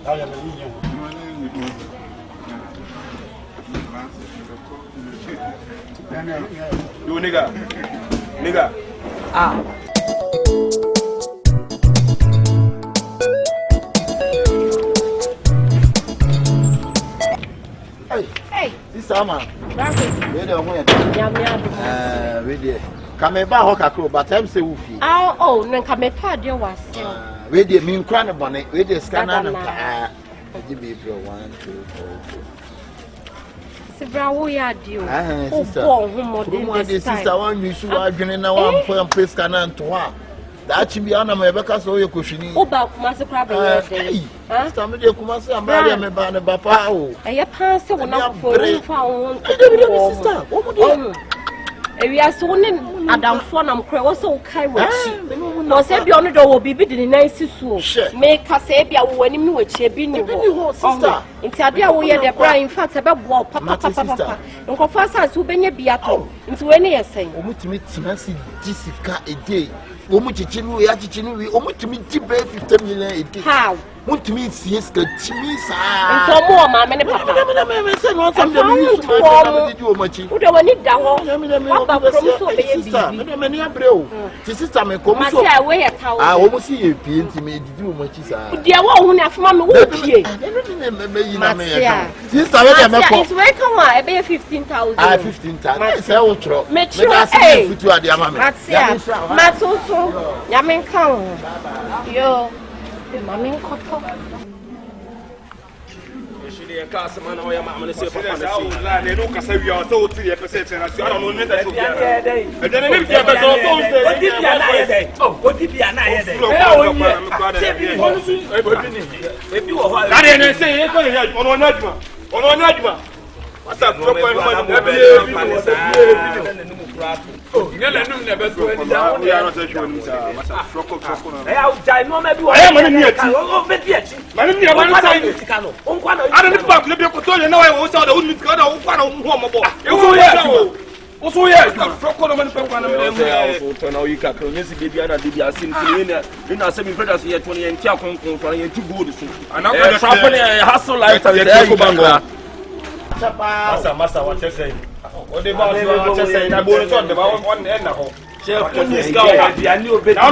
You nigga. Ah. Hey. This summer. Where the one? Where the? Come back hoka crow, but I'm say wufi. Oh, no, come back there was. Where the mean crown bonnet, where the scanner and give me 1, 2, 3, 4. Bravo, ya dear. Sister, one you should have been in our firm place cannon to one. That should be Anna Rebecca, so you're cushioning. Oh, but Master Crab, somebody who must have married me by the papa. I pass it when I'm for sister. What would you? We are so in Adam Fonam Crow, so kind. No, say beyond the door will be bidden in nice so. Make us say, be a winning which she be new sister. It's a dear way the brain fats about what papa. And confess us who be a beato into any essay. To meet Jessica a day. Omuchichinu ya chichinu we omutimi tibe 50 million a day. How? Mutimi siyeska chimi sa. Nso mo ma me ne papa. Me say no some dem use to did you omachi. Wo de wani da ho. Papa promise so be bibi. Me ne abre o. Ti sister me kom so. Ma say we yeta o. Ah omu si ye pie ntimi did you omachi sa. De wo hu na afuma me wo pie. Me yi na me ya. Sister we de me ko. It's we come on e be 15,000. Ah 15,000. Say wo tro. Me da say fitu ade ama me. Matso Yamin come. Yo, Mammy Cotto. She didn't cast a man or your mamma to say, they don't say you are so 3%. I don't know that. And then if you have what did be an eye? If you are, I didn't say, what's up? Oh, you never best we are not sure. I am Massa, what you say? What about you say? I bought it on the one end of Chef, on this guy, I knew a bit. I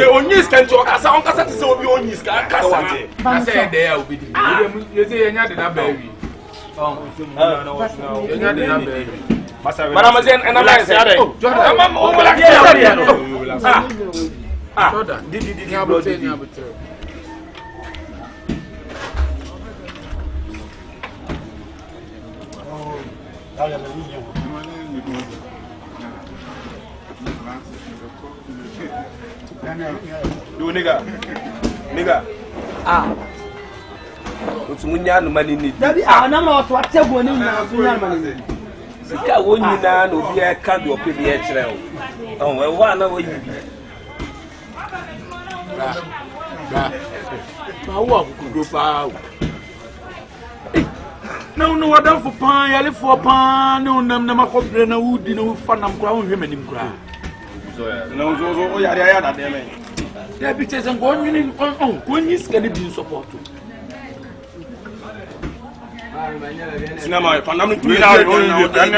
on this can talk as on Cassa, so we on this guy. I said, there will be. You say, you're not in a baby. Oh, you're not in a baby. Madam, and I said, Jordan, did you You nigga. Ah. What's Munya no money need? Daddy, I'm not what tell one in money. Sika woni na no bia ka do pe bia kire o. Oh, we wa na wo yi. Ba wo akudo pa. No, I don't for pan, I live for pan, no, Nama Cobrena, who didn't fun and crown him and him cry. No, yeah, there be and going in when you can be support. Cinema, if I'm not doing now, you know, tell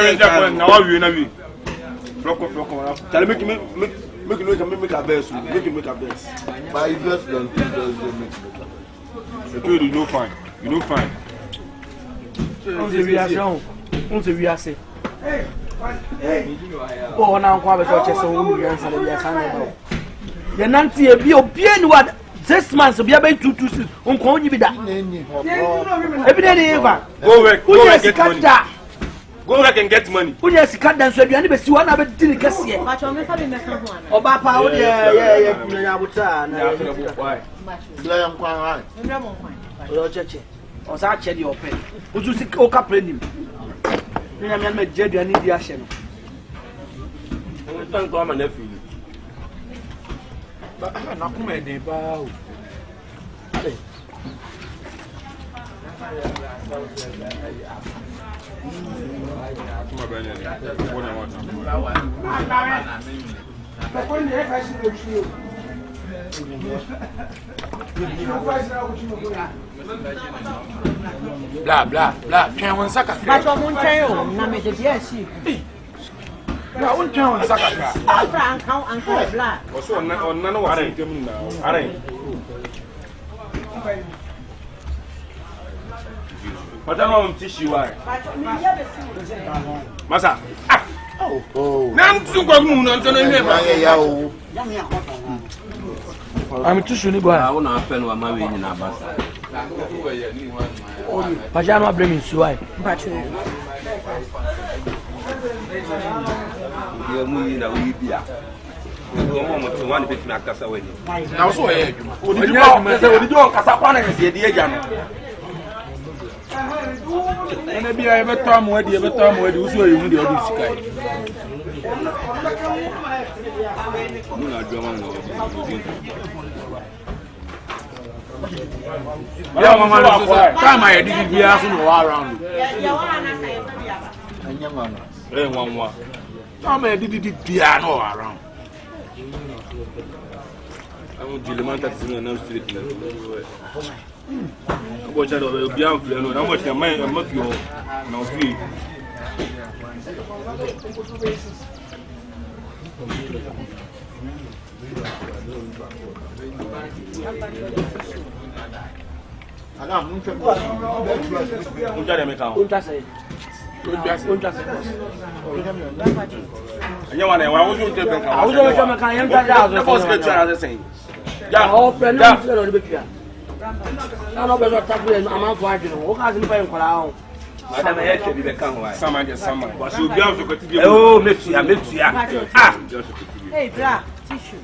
me, make a best, make a best. By best, don't make you don't find. On se vit assez. Oh, on a encore avec toi, c'est où il y a un salaire. Il y a Nanti et bien, what 6 months, bien, 2 to 6. On compte y vida. Every day, Eva. Go back and get money. Who has cut down so you never see one of it till it gets here. Oh, Papa, yeah, I was actually open. Would you see Oka Prenim? I am a judge and in the Ashen. Don't come and nephew. But I'm not coming to bow. Blah blah blah. Can one saka? But I won't tell you. Na me de bia si. Na one can one saka. Frank and blah. Also on none of us them now. Are. But I want tissue why. Masa. Oh. Nam tu go mu no nto no hwe ba. Ya o. I'm tissue ni boy. I want to pen wa ma we nyina basa. Pajama blame you why? But you. You mu yi na we bia. We mo mo to one bit na kasa we ni. Na so e Odidi on kasa kwa na se de eja no. ene bia e beto amwadi uso e mu de odi sika yi. Mu na adwama na odi. Ya mama no so time I did bia so no around. Ya wa na say fa bia ba. Anya mama. Nwanwa. Time I did bia no around. I'm dilemanta sinu na street na. Go chado be bia mfle no na mo tia man ma fi ho na fi. Ala mun fe. Mo jare me kan. Don't say. Anya wa na wa wo ju te ben kan. I was going to can enter that. The boss get try as saying. Ya o friend no fit no be pia. Na no be so tafu am am for adwene. O ka se pa enkwara ho. Madam e che bi be kan wa. Sama de sama. Wa so bia so ko ti de. Oh, metua. Ah. Hey, bra, tissue.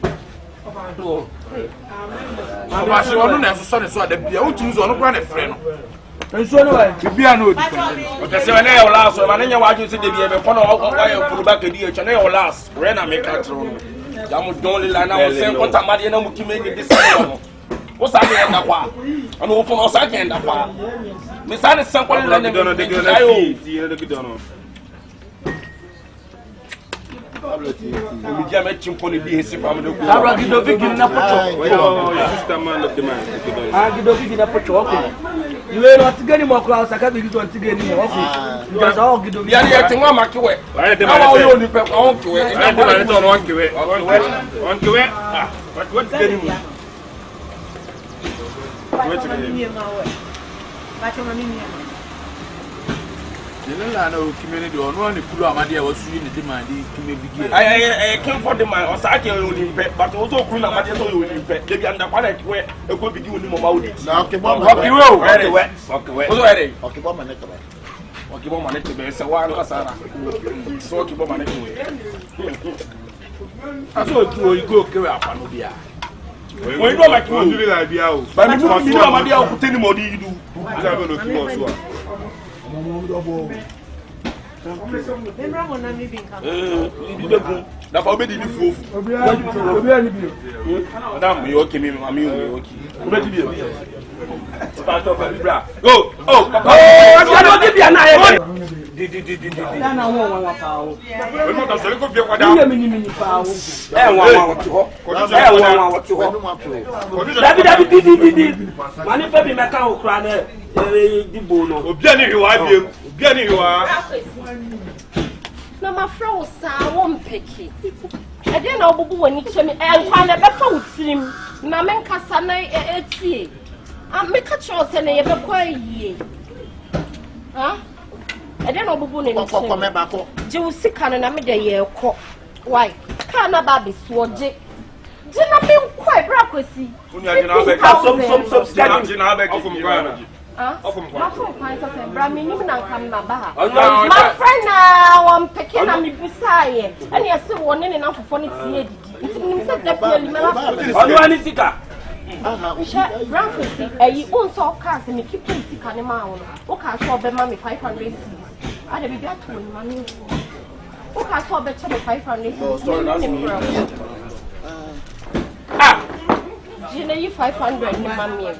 Aba se onu na so ne so da bia o tun so onu kwa na frɛ no. Nso no wa bia na odi frɛ. O te se na e last so ma na nya wa ju se de bia be kono wa ye furu ba ke di e che na e last. Re na me ka tro no. Ya mu don le la na mo se konta ma de na mu kime ni de se no. O sa ke enda kwa. Ano o fo o sa ke enda kwa. Me sa ne san kwa le na me de ke na ti ne de ke dono. Mi jame chimponi di hesi pa mdo ku. Abra gido vigi na pocho. Your sister man of the man. Ah gido vigi na pocho oko. Iwe no tigani mo kwa saka bigi to tigani mo oko. Because all gido vigi. Ya ye tinwa makiwe. Aye de ma yo ni pe on kiwe. Aye de ma to on kiwe. On kiwe. Ah, what tigani mo. What tigani mo wa. Ba cho mami mi. Nene la na o community ono ne kulu amade a wasu ni demand kime bigi. I came for the man o sa ke o ni pe, but o to kulu na amade so o ni pe. De bi anda kwa na kiwe e ko bigi oni mo ma odi. Na ke bo ma. Okay we o. Okay we. O so ere. Okay bo ma ne ke ba. Okay bo ma ne ke be se wa no sa na. So okay bo ma ne ke we. Aso tu o igo kewe apa no bia. When you like you do like bia o. Ba mi do amade a o kuteni mo di idu. Ja be no ki mo so a. Lembra mo na mi bin kan. Na fa obedi di fufu. Obi ani bi. Madam you okay me mami you okay. Obedi bi. Part of the bra. Go. Oh, papa. Oh, no give ya na e. Di. Na wa pa o. We mo ta so le ko bi kwa da. Mini pa o. Wa to ho. Wa to ho. Dabi di. Mani pe bi me kan o kura na di bo no. Obi ani hwa biem. Obi ani hwa. Na ma fro sa wo mpeki. E de na obubu wani chemi nkwa na be fa utirim. Na men kasa na etie. Me ka cho se na ye be kwa yie. Ha? E de na obubu ne ni. Ko me ba ko. Je usika no na me de ye ko. Why? Ka na ba be so je. Je na me nkwa e bra kwesi. Uni agina be ka some scan agina be ko kwa. My friend now, I'm picking up my beside, and you're still wanting enough for funny to you own so cast and you keep sick animal. Okay, so be mammy 500 C's. I did be to money. Okay, so better 500 C's. Gina, 500 mammy.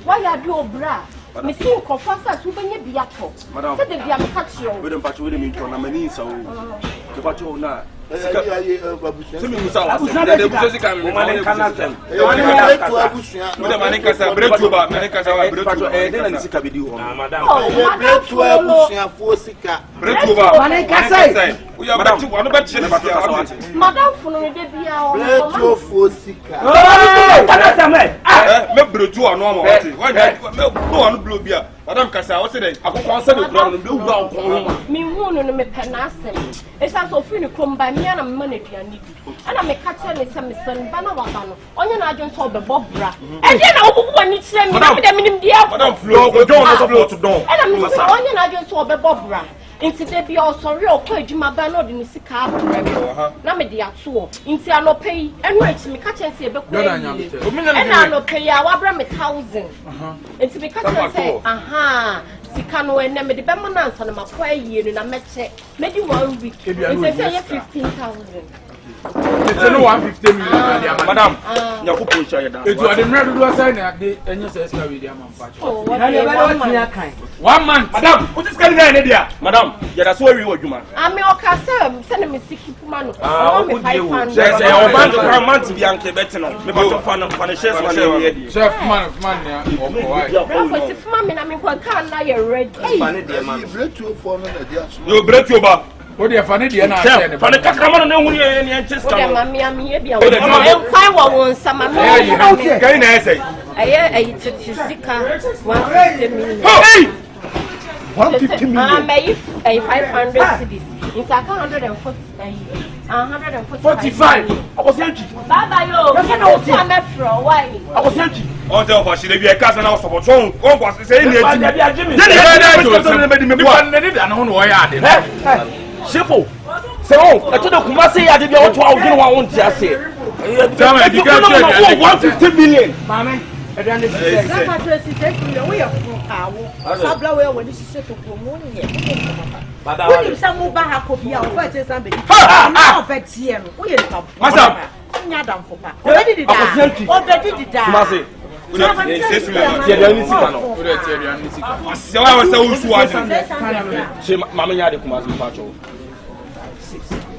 Why are you bra? Me see confasa su benye biato. Se de bia me catch you. We don't patch with him in na mani so. To patch na Simi musa wa se. De buso sika me mane kana tem. Bretu abusuan. Mo de mane kasa bretu ba, mane kasa wa bretu. De na sika bidi ho. Madam. Bretu abusuan fo sika. Bretu ba. Mane kasa. We are bretu, ano ba tire ba kasa. Madam funu de bia o. Bretu fo sika. Kana tame. Me bretu ano ma wati. Wa me do ano blow bia. Madam kasa o se de akokon se de kura no be wu ba okon ho. Me hu no me pe na asem. Esa so fi ni kromba mi ana me ma na duane bi. Ana me ka kire ne se me sen ba na wa ba no. Onye na adwen so obebo bra. E je na obubu wani kire mi na me de minim dia. Madam flow go don no flow to don. Ana me se onye na adwen so obebo bra. Inti de bia osori okọ adwuma ba na odi ni sika abra. Na me de ato. Inti anope yi enu echi me ka chense e be ko. Ena anope ya wa bra me 1000. Inti me ka chense aha sika no ene me de be mo na ansa na makwa yie na meche. Me di 1 week. Inti say 15,000. It's no 150 million. Madam, nyakupo sha ya da. Etu ade mra dodo say na de enye say ska we dia man pa. Oh, what you 1 month. Madam, what is carrying na dia? Madam, ya da so wi adwuma. Ami okase se na me siki puma no. Me 500. Say o man bi anke beti no. Me ba to fa no shares ma na we dia. Chef man ya o ko why. Ko si fuma me na me ko kan na ye ready. Fa ne de man. Bretu fo no na dia so. Yo bretu ba. O de fa ne de na share ne. Fa ne kakama no na hu ye ne enche ska. O de mami ami e bia. E kwai wo won sama me. Kai na ese. Aye titi sika 150 million. Hey! 150 million. Ay 500 cedis. It's 140. 45. Akosenchi. Baba yo. Come from why? Akosenchi. On te ofa shire bi e kasa na so boton. Kon kwa se ni eti. Ne da no no ya ade. Shefo. Se o, e to de kuma se ya de bi o to awudin wa won ti ase. Tama e dika che 150 million. Mame. Edande se. Na patresi se million we fun awo. Sabla we woni sise to promo ni ye. Baba. We say mo ba ha ko bia o fa che sambe. Na o fa tie no. We ye pa. Masa. Nya dam fo pa. Obedi di da. Obedi di da. Mase. Se aduane sika no. O de ti aduane sika. Se wa se usu aju. Se mama nya de kuma se pa cho.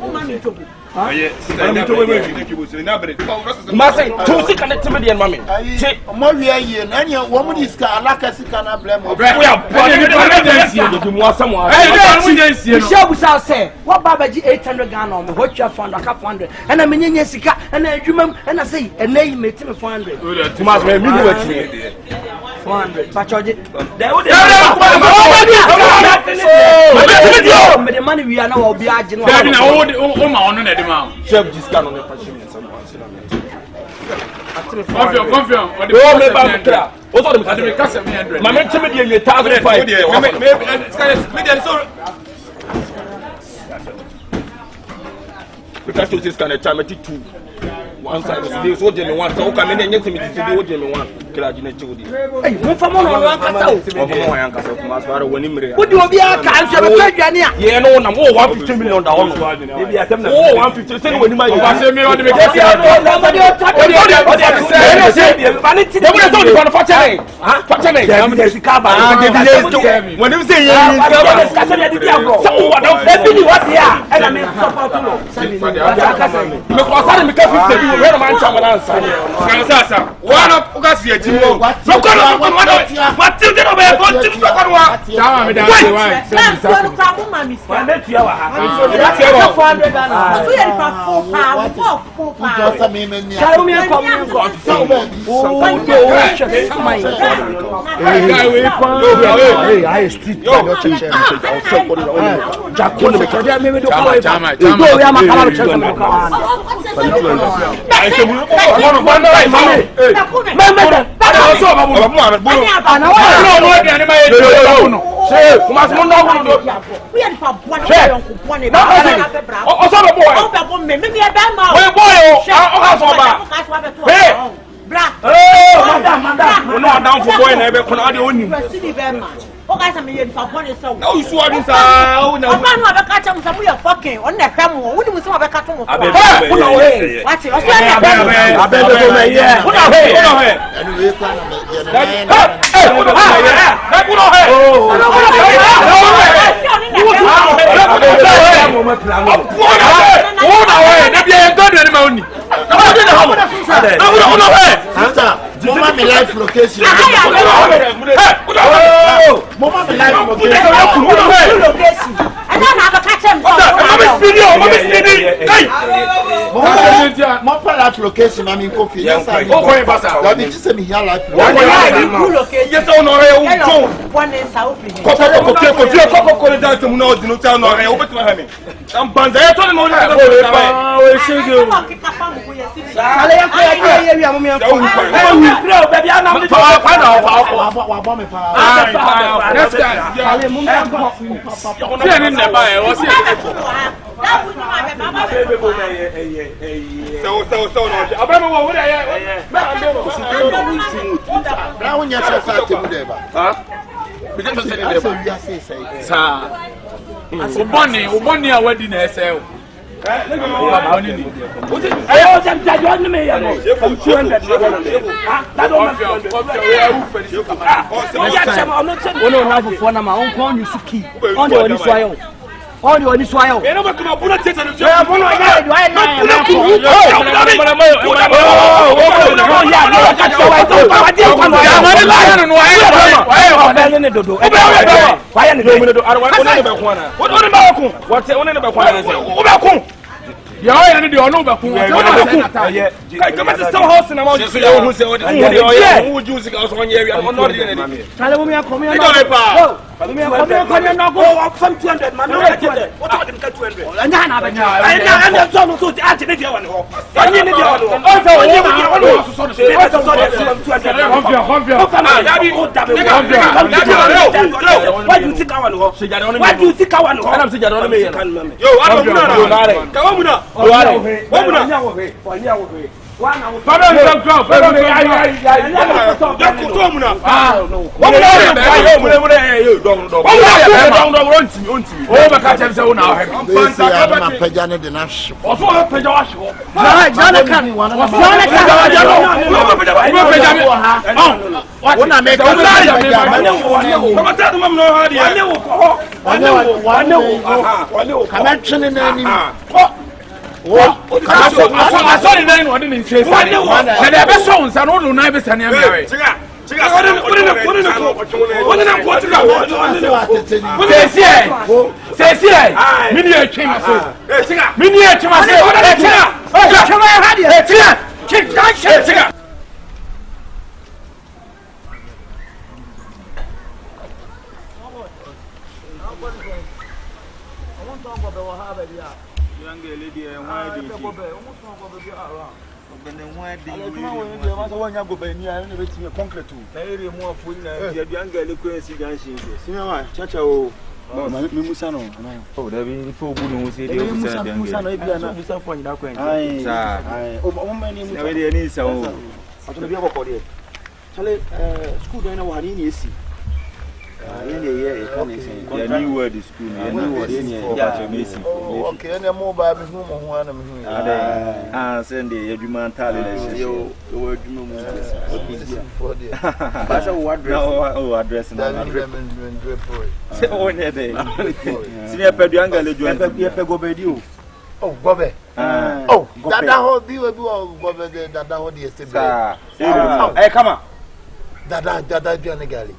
O ma mi tobi. Aye, mami to we thank you na bre. Mase, to sika na teme de mami. Ti mo wi aye na nya wo mo di sika alaka sika na ble mo. We are born de mu asam wa. Shabu sa say, what baba ji 800 Ghana on me, what you found a 400. And I mean sika and I adwuma and I say and na me tell me 400. Tomas me mi wo ti. 400. Pachoje. The money we are now be agent. O ma onu na de ma. Chef discount on the passion and some. Confirm. O de me ba kra. O so de me kasa me 100. Ma me teme de 1005. Me so because to this kind of time 2 one side is so dem one so come in nyem me today o dem one kra ji na chudi eh mo fa mo no wan kasa o mo wan kasa kuma so ara woni mire wo di obi aka anse be twaduane a ye no na mo 150 million da wono e bi asem na o 150 say woni ma you say me o de me kesi no ma de o say vanity de mo so di kono fortune ha fortune am de sika ba de delay woni say ye ni ka se de di agro so wa don e bi ni what here e na me support no me ko sare me ka 50 we no man chama na ansa kan sasa wana ukasi eji mo so ko no what till dey no be go till so ko wa tama me da say why so no ka mo ma miska wa me tua wa ha so 400 Ghana so ye pa fo pa Just a me me Tell me come so hey I street no change Jackson me tell me do ko tama we am kala check me ko ai se mu no banda ai mami me so babu ana wa no de ani ma ye no se kuma se mo no do we are pa bua no ko bua ne ba o so babu o ba bo me e ba ma we boy o ka so ba hey bra madam no down for boy na be kono ade onim president be ma o ka sa me ye pa bua ne so na o su adi sa o na o ba no be ka cha mo sa mo ye fucking on na hwam o woni mo se mo be ka to mo so o na we what o so na be do me ye o na he anu we kwa na me je na o na he na ku no he o Mama me life location. Mama me life location. And then have a catch him. Mama life location. I mean, coffee. Yes, I just say me here life location. Yes, I know. One is out. Uboni a wedding SL. On your this way. You never come up with a teacher. You are in the honor of come to some house in a mountain. Who use it as 1 year? I'm not in any. Tell me, I'm coming. From 200, man. What are them 200? And I saw the name one in say. And the best songs are all nice and married. Okay, and the mobile send the human talent. Address oh, Bobby. Oh, that whole deal do Bobby that whole yesterday. Hey, come on. That Johnny Galley.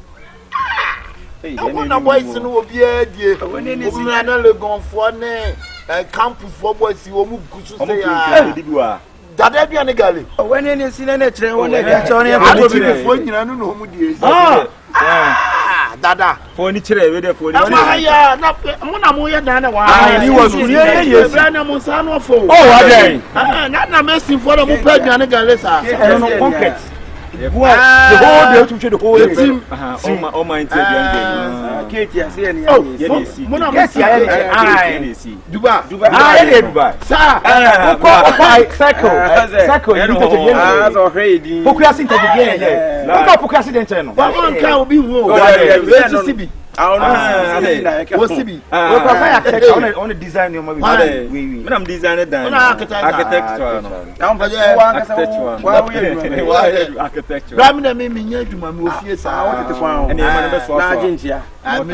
I want to buy some of your dear. When any is another gone for name, I come for boys you will say, that Johnny Galley. When any is in a train, when they get on your phone, I don't know who it is. Dada. For any trade, for yeah, not Monamoya Dana. I was yes, Monsano for. Oh, not messing for the Mpe Nnipa. I don't know concrete. The whole day to the whole team. Oh, my Katie, I see any. Oh, Dubai. Sir, Cycle, on the design of my I'm designing architecture. I'm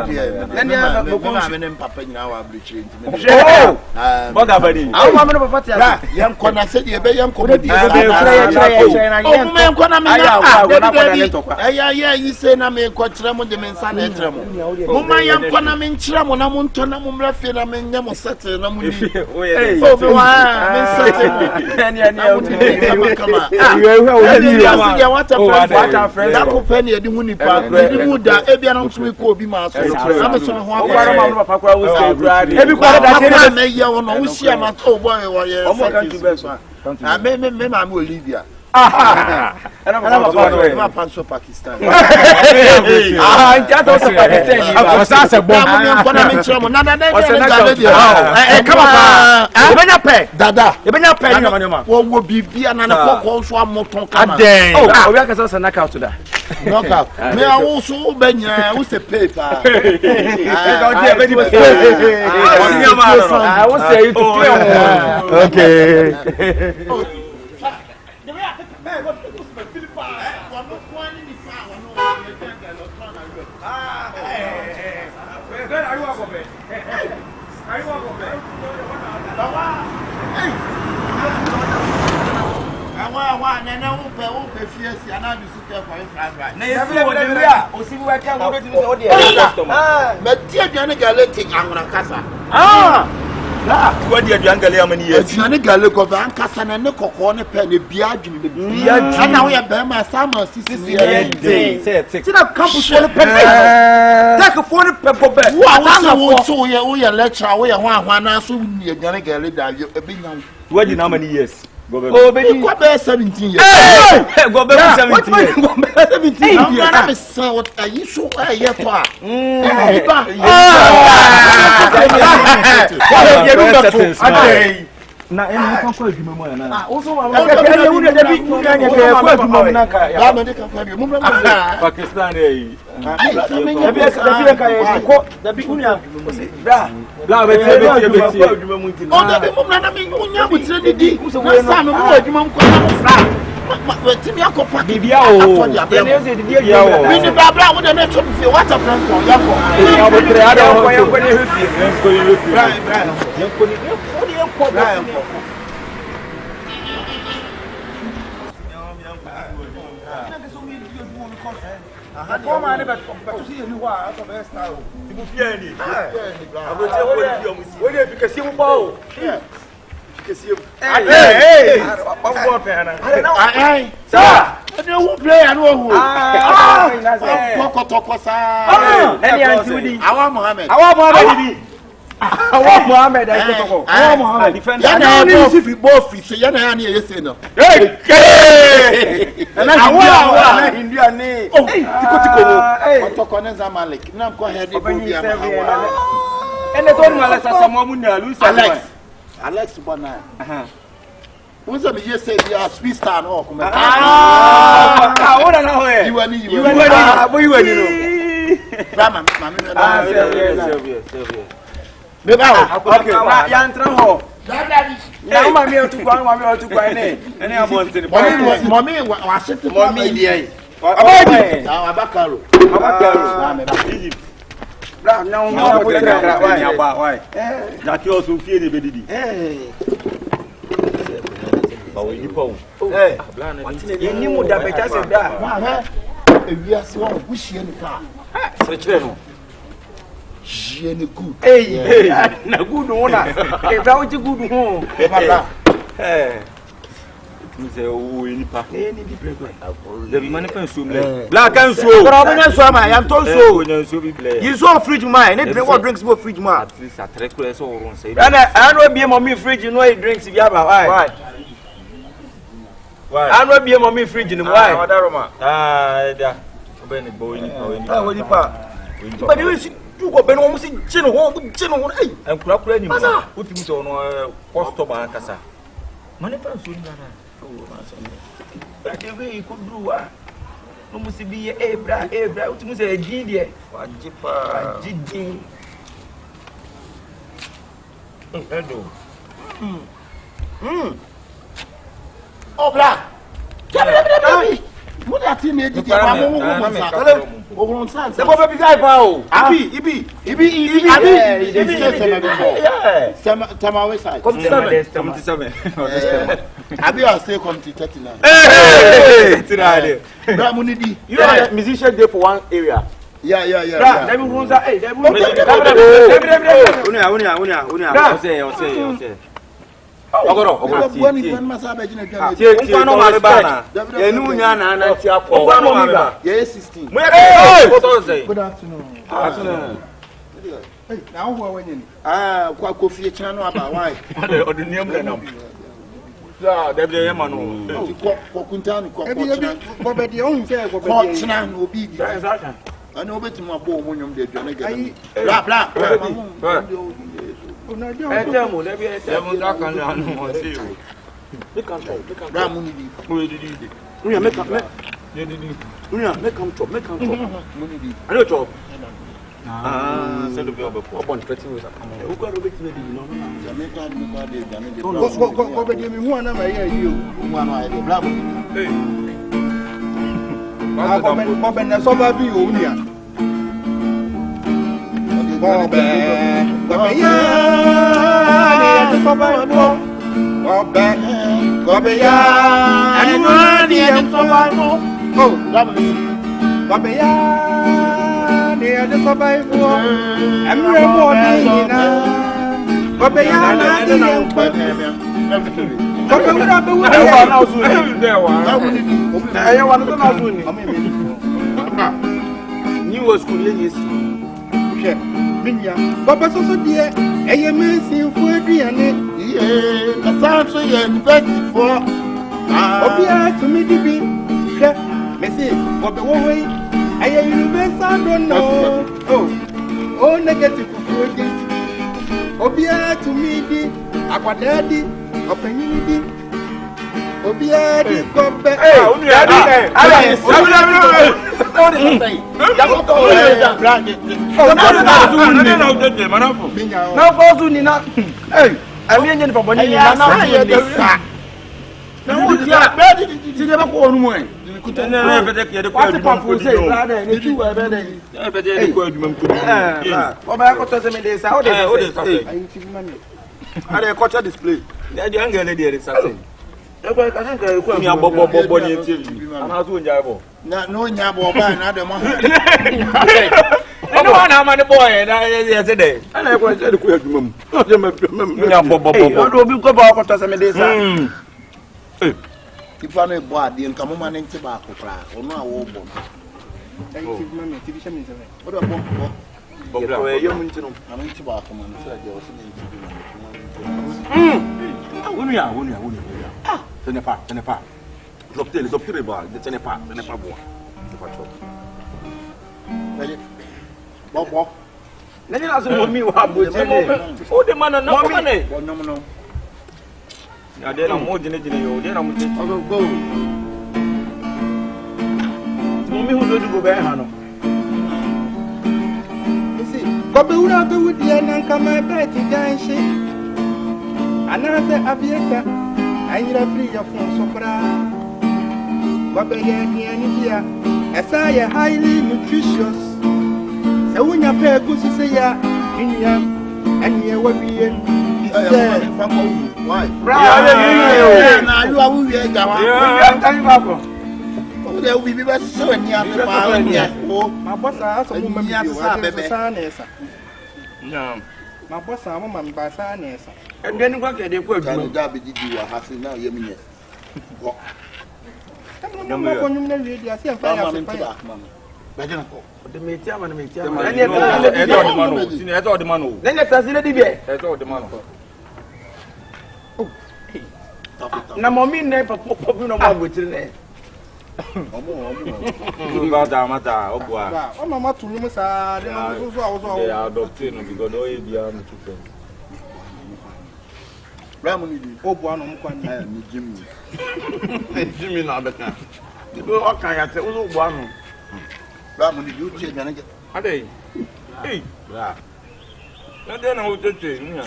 Papa now. I'm reaching. I want to put young Kona said, you be young comedy. Yeah, you say, I'm a quatramo de Mensana Tramo. Mumma, young Kona Min Tramo, Namuntona Mumrafin, I'm in Nemo Saturn. Pakistan. What do you do? How many years? I think I look over and Cassan and the cocoa penny beard. And now we are Bama Summer, Sissy. Take a phone pepper bed. What so we are lecture, we are one, soon you're gonna get it. What do you know how many years? Oh, baby, what about 17 years? Go back 17 years. I'm a son, what are you so? Na ene kan kwa adwuma mu na also Pakistan eh bla be adwuma mu nti o da be mum na me nya butire ni di na sa me mu adwuma mu kwa na fra timi akopa bibia o ni bra wo de na chop fi water plant ko ya ko ya bo tre ada ko ya ko ni hefi ko ni hefi ya ko ni ko Former never to see you are out of a style. You move here ni. I go tell what you see. When you can see you bow. You can see you. Hey. Sir. I don't play and who. Toko sa. Any anti Awa Mohammed. Awa Mohammed, I go. Awa Mohammed defend. Yana no if you both fit. Yana ya ni yese no. Hey. Awa India ni. Oh, tiko. Atakoneza Malik. Na mko hedi bobia ma. Ene to ni Alex Asamoah Munya Luisa Alex bwana. Unza mi yese ya speed star no ko me. Ona na ho e. You ni no. Mama. Sylvia. Beba. Okay. Na ya ntra ho. Na ma mi otu kwa ne. Ene abonte. Mommy wa sete mommy dey. Abakaro. Na me ba. Egypt. Bra na o mo ko tra why? Jackie also fie ne bedidi. Bawo yi po. Yeni mu da beta se da. Wa ewiase wa buhie ni ka. Se kire no. Jene good. Hey, na good one. E ba o ti good ho. E ba. Mi se o Nnipa. Ni di play. The man fan so me. Black and so. Bro, we so ma, ya to so. We so be play. You so fridge ma, any drink what drinks go fridge ma. At least a trekkule so run say. I no be mommy fridge, you know he drinks if you have why? I no be mommy fridge in why? Da. Obeni boy Nnipa. We Nnipa. But you see you go ben almost chin ho, hey. En kura ni mo. Utimi so no customer kasa. Money fan so ni na. But the way you could do no must be bra, utimi say gin there. Wajipa. Gin. Edo. Oh, black. Come. What see me did you are musician there for one area. Yeah. Let me run that. Hey, let me. Good afternoon. Hey, now who are winning? Kofi Chano about why? I know better my boy when you're dead. Blah. New school, yes. Papa, so dear, I am missing for a DNA. Yeah, the sound so you're invested for. Oh, to me, to be. Messi, what the way? I am universal, I don't know. Oh, negative for this. Obia to me, the Aquadaddy, Opinity. Obia, the Copa. No, Yabo, I know I'm a boy, and yesterday. And I was at the quick room. Not the if I may buy the income in tobacco class or no, what about I'm in tobacco, man. Tenepa. Bob, let me ask me what oh, the man, no money. No. I didn't more than you. Then I'm going to go. Mommy, who do go back, Hano? You see, Bobby do with the end and come my bed to dance. And I said, Abieta, I need a free of Sopra. Bobby, here, as I am highly nutritious. So when you pay a good to say, and you will be in. Why? Now you are with there will be better so near the power. My boss has a woman, no, my boss, a woman by Sanes. And then what can they put? Dabby did you are having now, you mean? No more on you, I see a fire. The meteor, the man. Then let us let the man. Na mommy never pop no more with it. Mata, oh, Mama to him, sir. They are doctrine because no idea. Ramon, oh, one Jimmy. Jimmy, not the kind. You go, okay, I tell you one. Ramon, you change and get. Are they? Hey, yeah. Then I will take you.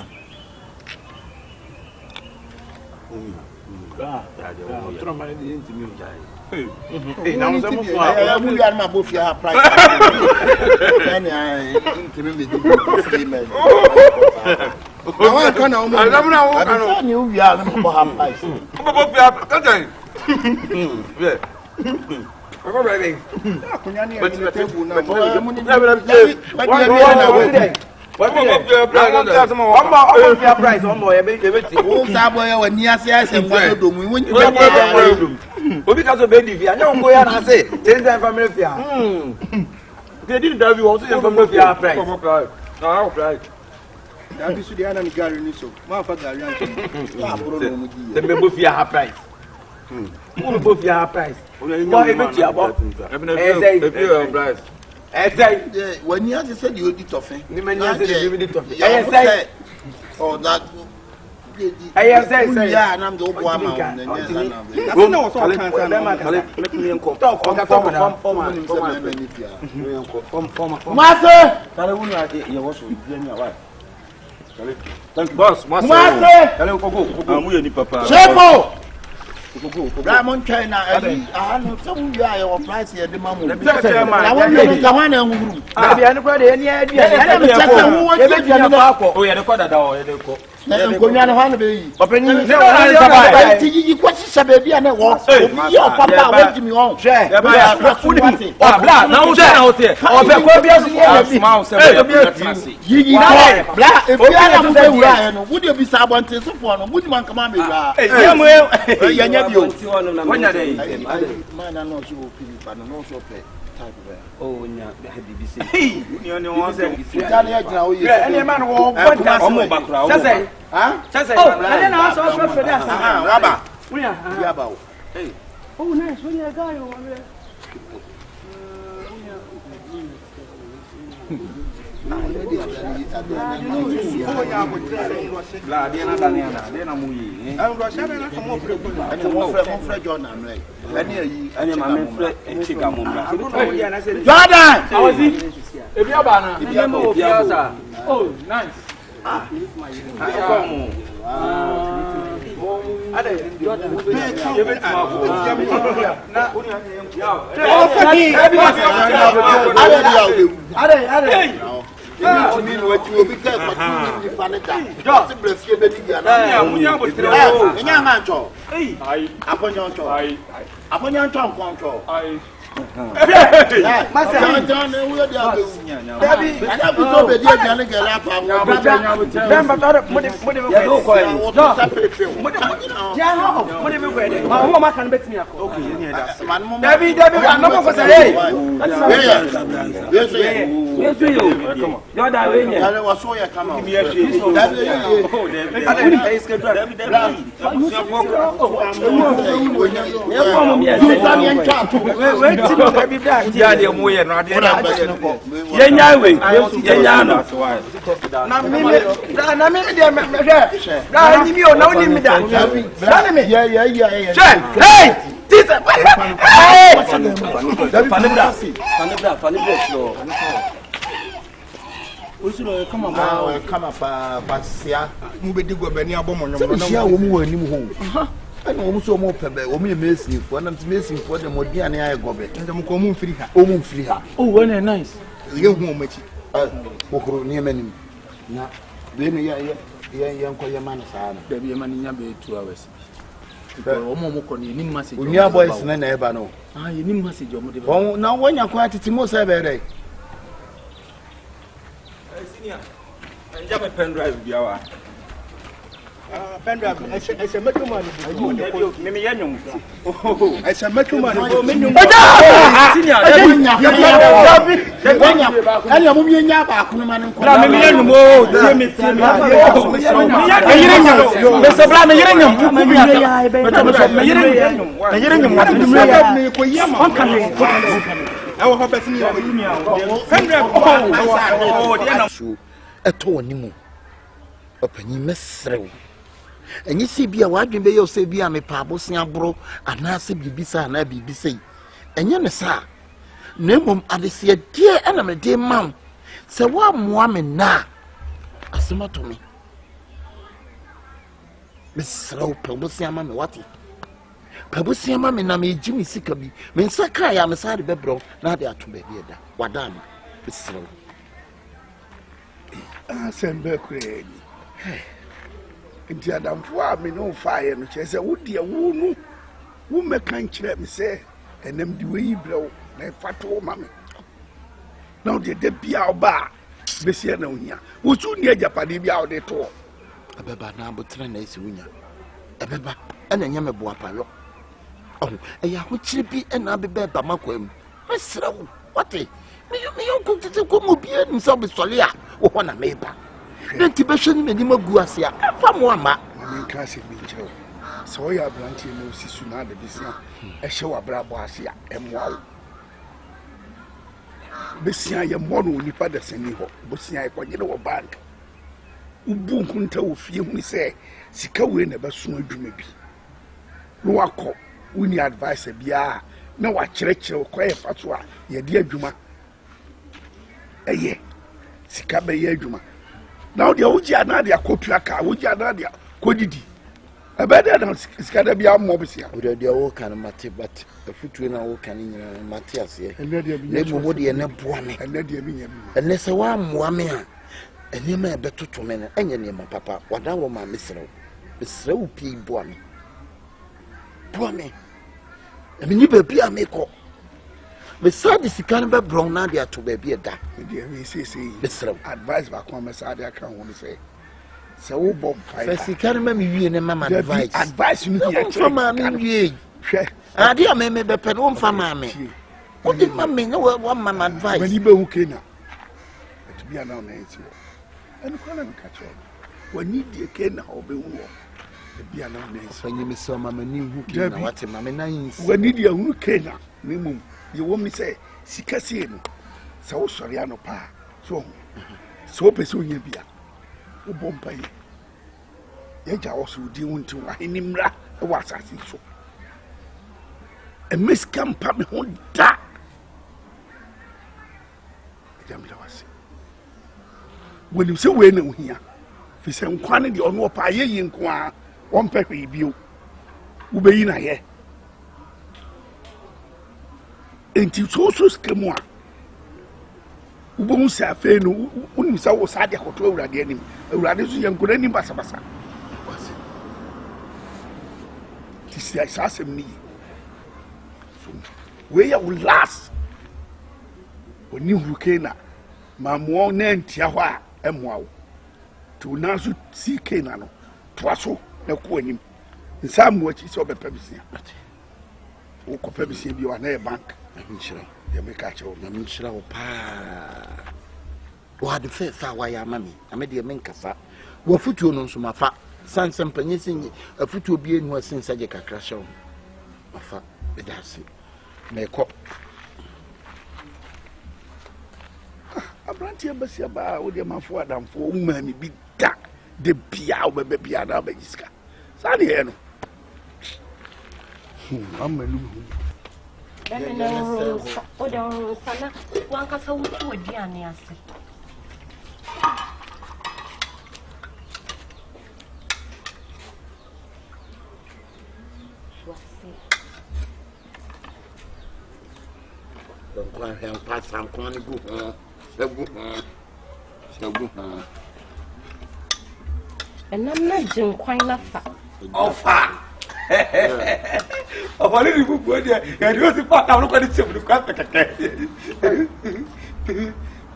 Hey, now I'm going to go for your price. And I can be the I can't know. You are the price. Because of baby, I don't go and say 10 times family fair. They didn't have you also family fair price. No, right. I be the enemy Gary so. My father, the member fair price. Who both your price? What about when you have said you did tough, you may not say, oh, that. I have said, yeah, and I'm the old woman. Master, thank you, boss. Master, Ramon China, I know some guy or price here, the mamma. I want to go on and anybody, any idea? Oh, yeah, the quarter door. I'm going to be opening you question baby and walk. Your papa went me on. Would you be someone to support? Would you come on? When are they? Man, I'm not sure people, but I'm not sure. Oh, yeah, BBC. Hey, you know what I'm saying? Any man will want to say, huh? I didn't answer for that. Rabba, we are about. Hey, oh, nice. When you're a guy over there. Oh, nice. Come on, come up, Basia. You be go Benny Abomon. I know almost more pebble, only missing for them to missing for the Modiana I go back. And the Mokomun free her. Oh, free her. Oh, very nice. You won't make it. Mokro near many. Now, then, young man, there be a man in your bed 2 hours. You need message. When your boys never know. Ah, you need message. Oh, now when you're quite to most every day. I have a pen drive. Pen drive. I shall make you money. I shall make you money. And you see, be a wagon be your say, be a me pabosia bro, and I say, Bibisa and I be say. And you know, sir, no, I say, dear enemy, dear mum, say, what woman now? Asema to me. mesrɛ pɛbosia ma me wate pɛbosia ma me na megye me sika bi me nsa kaa ya me sa de bɛbrɛ na de ato baabi ɛda wada no mesrɛ Asem Mpe kure ni nti adamfo a me no faaye no kyerɛ sɛ wo de wo no wo mɛka nkyerɛ me sɛ enam de we yi brɛw na fato ma me na wo de bia oba besia na ohia wo su ni agapade bia wo de to abeba na abotre na esi wunya abeba ɛna nya me boa payo oh ɛya ho kyire bi ɛna abeba ba makwam mesrɛ wo wate me yo kuntete ko mo bia nim sɛ obesɔle a wo hɔ na meba na ti behwɛ ni mani magu ase a fa mo ama me nka se bi nkyerɛ sɛ wo ya abrantie na osisu na de besia ɛhyɛ wa brabo ase a ɛmoa wo besia ye mo no nipa da sani ho besia ye kwanyere wo bank ubu nkunta wo fie hu sɛ sika we na bɛso adwuma bi no wakɔ woni advice bia na wa kyerɛkyerɛ ko ye fa so a ye de adwuma ɛyɛ sika bɛ ye adwuma na wo de wo gya na de akotua ka wo gya na de kodidi ɛbɛda na sika da bia mo besia wo de wo kan mate but afutuo na wo kan nyina mate ase le mo de ne boa me ɛnɛ de bi nyam ɛnɛ sɛ wa moa me a ɛne ma ɛbɛtoto me no ɛnyɛ ne ma papa wada wo ma mesrɛ wo pii boa me ɛme ni baabi a mekɔ mesade sika no bɛbrɔn na de ato baabi ɛda de we say mesrɛ advice ba ko mesade aka ho ne sɛ wo bɔ mpai sɛ sika no ma me wie ne mama advice no ya kyerɛ ma me wie hwɛ ade a me bɛpɛ no mfa ma me wo de ma me na wo ma ma advice mani ba hu kena to bia na na enti wo ɛno kwana me ka kyerɛ wani die kena ho be hu wo bia na na enti fanyi me sɛ ma mani hu kena wate ma me nan yin wani die hu kena ne mum ye wo mi sɛ sika sie no sɛ wo sɔre ano pa so so pɛ sɛ onya bia wo bɔ mpai yɛgya wo so di wonti wa henimra ɛwɔ asase so emeska mpa me ho da jamila wase woni se we na ohia fi se nkwa ne de ono opa yeyi nko a won pehwe bio wo beyi na ye enti so skemu a wo bo se afa no woni se wo sa de akoto awurade anim awurade so ye nkora nim basabasa wase ti se asem ni we ya will last oni hurricane mamuo na ntia ho a emoa wo to na so CK na no to aso na ko anim nsa mo achi so bepa bisia wo ko pa bisia bi wa na bank nchira ya meka che wo na nchira wo pa wa de fe fa wa ya mami amede me nkasa wo futuo no nso mafa sansem panyesin afutuo bi enu asensa je kakra hye wo mafa bedase meko abrantie basia ba wo de mafo adamfo wo ma mi bi da de bia wo be bia na ba jiska sa de he no amanu no o de sana wan ka sa wutu aduane ase kwa hem pasa kwa ni gu sagu enam na jinkwan na fa ofa ofa ni bubu de ya di o si pa ta no kwa ni sebu kwa pekeke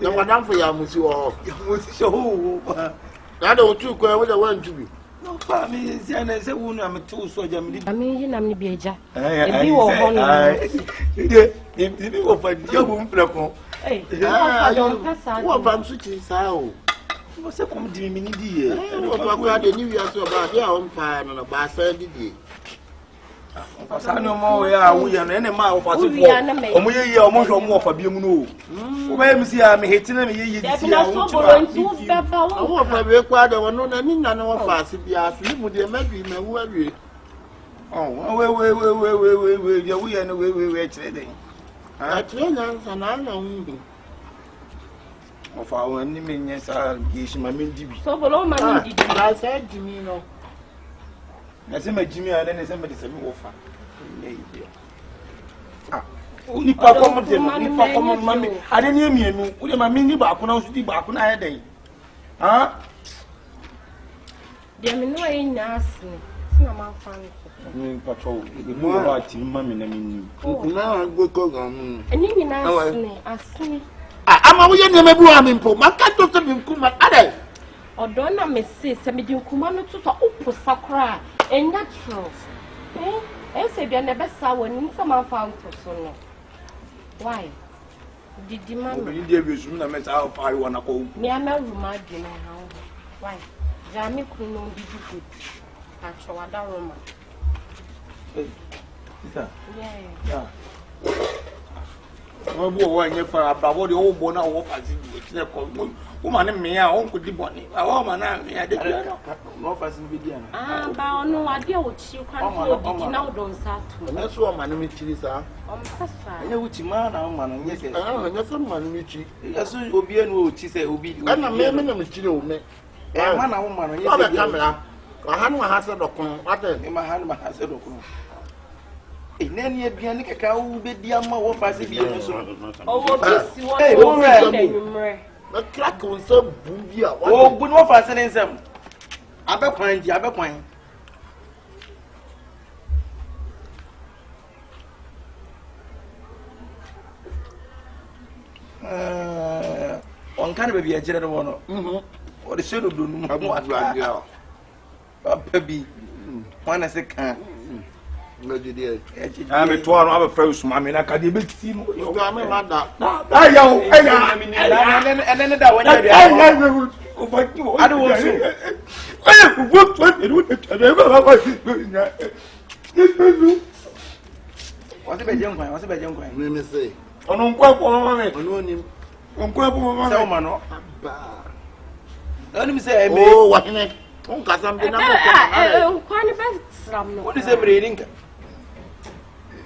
na wadamfo ya musi wo ya musi so ho na da otu kwa wo da wan tubi no fa mi si ana se wu na metu so ja mi ami yi na mi bi eja ebi wo ho no de ibi wo fa di o bu mpreko wo fa msu chi sa o wo se kom di mi ni di ye wo fa kwa de ni wi aso ba dia on pa no ba sa di di sa no mo ya wo ye no ene ma wo fa so fo o mo ye ye o mo hwo mo fa bi mu no wo ba mi si ya me heti na me ye ye di si ya wo wo fa be kwa de wono na ni na no wo fa se bia so ni mu de ma bi ma wu awie oh we ya wo ye no we kire den a kire na sa na na wu o fa wo ni me nye sa ye shi ma me di bi so bolo ma ni di ba sa di mi no na se ma jimi a na se ma de se me wo fa nipa komo de nipa komo mami ade ni emienu wo de mami ni ba ko na so di ba ko na ye den ha de me no ayi nyase na ma fa ni patrol e mo ba ti mami na mi na go ko gan eni ni na asne ama wo ye ne mebu ami mpo maka to se bi nku ma ade odo na me se me di nkuma no to so opo sakra enya tro se bia ne besa woni nsa ma fa nto so no why did the man obi di ebi sum na me sa fa I wanna ko me ama ruma di na ha why jami kunu no di good acho wada roma isa yeah wo bo wa nye fa ababo de wo bo na wo fa si ti ne ko wo ma ne me a won ko di boni wo ma na me a de bia no fa si bi dia na ba onu ade o chi kwan fo di na odon sa tu na so ma ne mi chiri sa pasa anya wuchi ma na ma na nye se nya so ma ne mi chi ya so obi enu o chi se obi na me na mi chiri o me ma na wo ma na nye se se kamera ka hanu ha se dokun ate ma hanu ma ha se dokun nani aduane kaka wo be di ama wo fa se bi enu so owo bi si wo na crack on so bumbi a wo bu no fa se nsem abekwan di abekwan on kan be bi ajire no wono o de shedo do nu mo atua papa bi wana se kan me didi ah me to anu aba fa usuma me na ka de be ti no yo ga me mada aya ene da wanya dia o fa ti o adu wo so wasi be jengwan me say onu nkwa ko me onu onim nkwa ko me se o ma no ba onu mi se me oh wa hene on ka sam de na mo ko nkwa ni ba sram no oni se bre rinka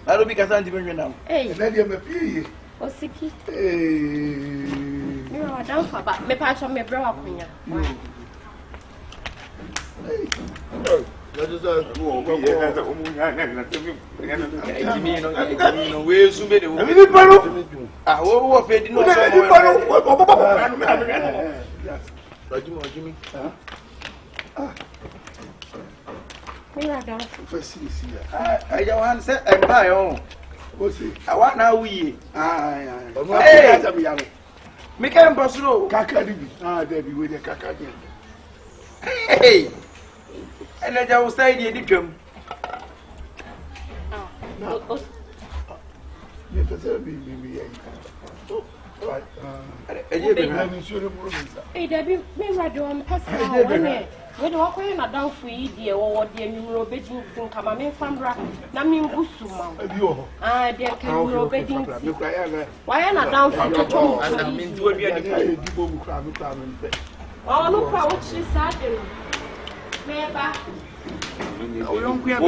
aro bi ka san ti benwe na na dia me pie osiki eh mi wa dan fa ba me pa cho me bra wa kunya we sumbe de ah wo fe di no Jimmy. Mira da. Facility. I want say I buy on. What's it? I want now we. Hey. Me can pasro. Kaka dibi. Debi we the kaka again. Hey. And I just say the dictum. You can be. Hey, Debbie, me radio on Pascal. We do walk in a down for ye, or dear Muro Bedding, come and Fambra, Namin Busuma. Ah, dear Camuro Bedding. Why am I down for the toe? I mean, to be a people who cram. Oh, no, what she said. Never. Oh, don't queer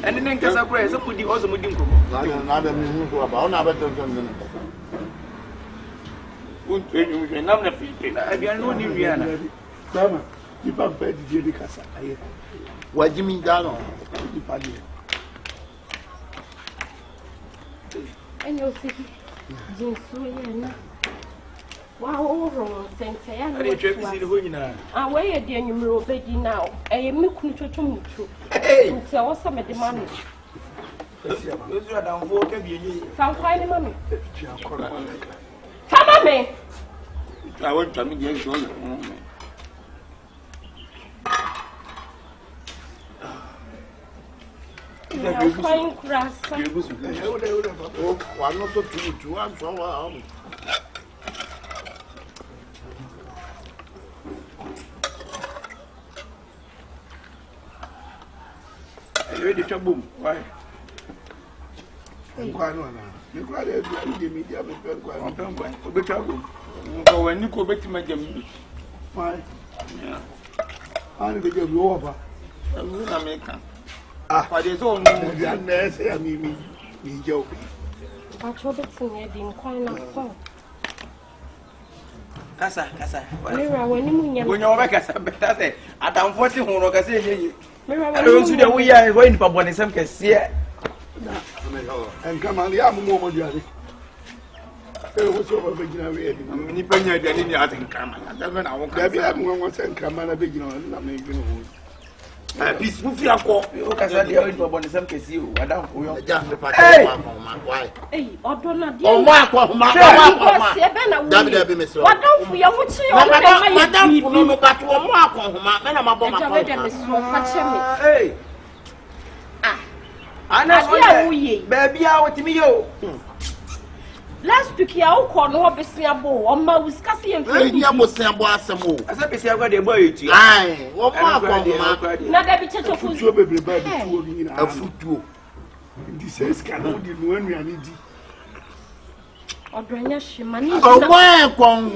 and then Casa Press, I put the awesome with him. Another minute about another person. Nam na people. I be no new Rihanna. Mama, you bump bed, Jelly Casa. What do you mean, Dano? And you'll see, Jinsu, wow, Saint Sayana. I weigh a dear numero baby now. I am looking to Mutu. Hey, so what's some of the money? Some fine money. Come me. I want to meet you. I'm crying grass. Oh, I'm not so true. I'm so ready to boom. Why? You cried the media. When you go back to my game, why? I'm the game over. I'm American. For his own nurse, I mean, me joking. I told it to me, didn't quite know. Casa. When you Casa, better say, I don't want to say, don't see the way I going for one some can see it. And come on, the arm more money. What's over beginner? Nipanya, the Indian can come. I don't know. I won't send come on a beginner. I'm making peace move your call. You can say the only one some can see you. I don't know. Why? Hey, or don't know. Oh, Mark, what don't we are watching? Madame, no, but one mark on my hey. I know, baby, I want me. Last week, I called no Bessiabo, or my Wisconsin and Yambo Asem Mpe. As I say, I got a boy. Aye, what mark on not every church of food, a food. This is cannot be when we are needy. Or Drenash, money. Oh,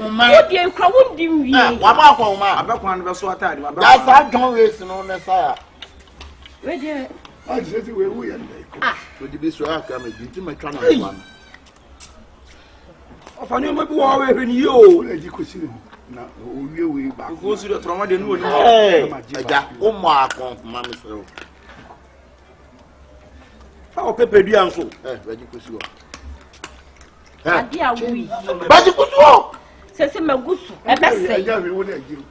my dear, crowding me. What about my back one was so tired. That's I don't listen on the fire. Where did I said we are? Ah, would you be so I come into my channel? If I knew my boy when you now, we back. Go to the trauma, the new mark on Mammy. How Pepe Dianso? Ready to dear, we. But you could walk. Says him a goose. And that's it. We wouldn't give you.